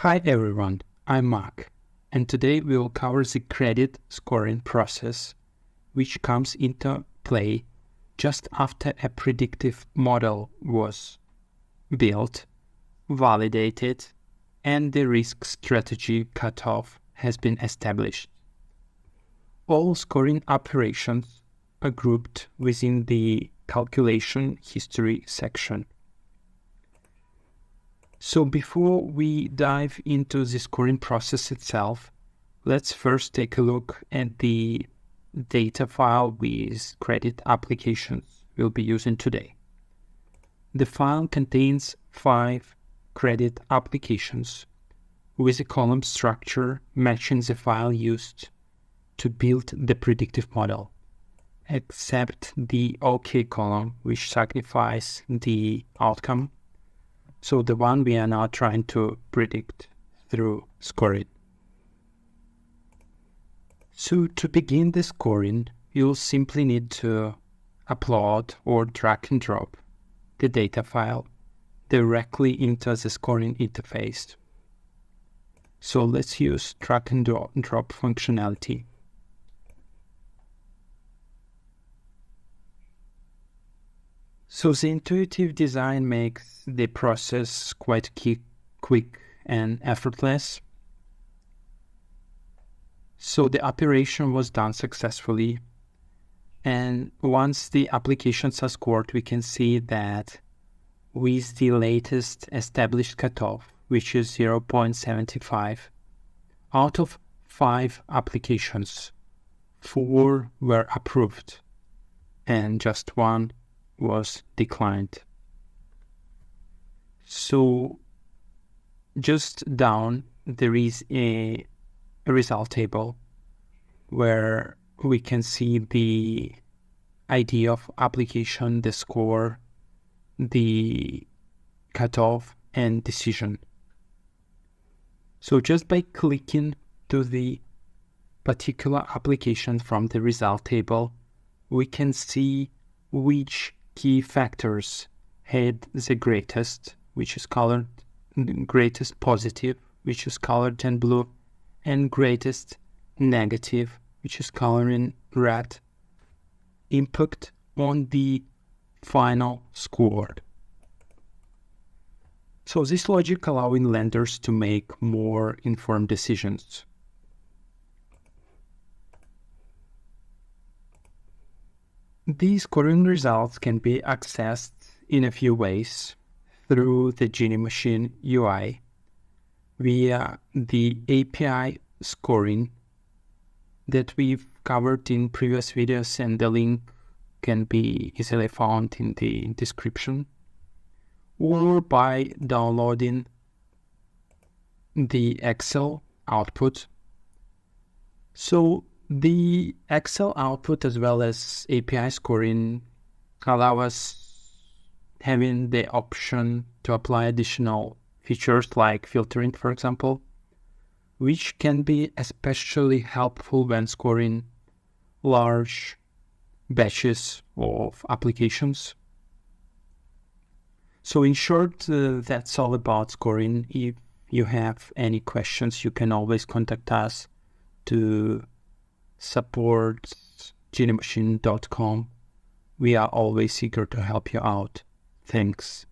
Hi everyone, I'm Mark, and today we will cover the credit scoring process, which comes into play just after a predictive model was built, validated, and the risk strategy cutoff has been established. All scoring operations are grouped within the calculation history section. So before we dive into the scoring process itself, let's first take a look at the data file with credit applications we'll be using today. The file contains 5 credit applications with a column structure matching the file used to build the predictive model, except the OK column, which signifies the outcome. So the one we are now trying to predict through scoring. So to begin the scoring, you'll simply need to upload or drag and drop the data file directly into the scoring interface. So let's use drag and drop functionality. So the intuitive design makes the process quite quick and effortless. So the operation was done successfully. And once the applications are scored, we can see that with the latest established cutoff, which is 0.75, out of 5 applications, 4 were approved and just 1 was declined. So just down there is a result table where we can see the ID of application, the score, the cutoff, and decision. So just by clicking to the particular application from the result table, we can see which key factors had the greatest, which is colored, greatest positive, which is colored in blue, and greatest negative, which is colored in red, impact on the final score. So this logic allowing lenders to make more informed decisions. These scoring results can be accessed in a few ways through the GiniMachine UI via the API scoring that we've covered in previous videos, and the link can be easily found in the description, or by downloading the Excel output. So the Excel output as well as API scoring allow us having the option to apply additional features like filtering, for example, which can be especially helpful when scoring large batches of applications. So in short, that's all about scoring. If you have any questions, you can always contact us to support GiniMachine.com. We are always eager to help you out. Thanks.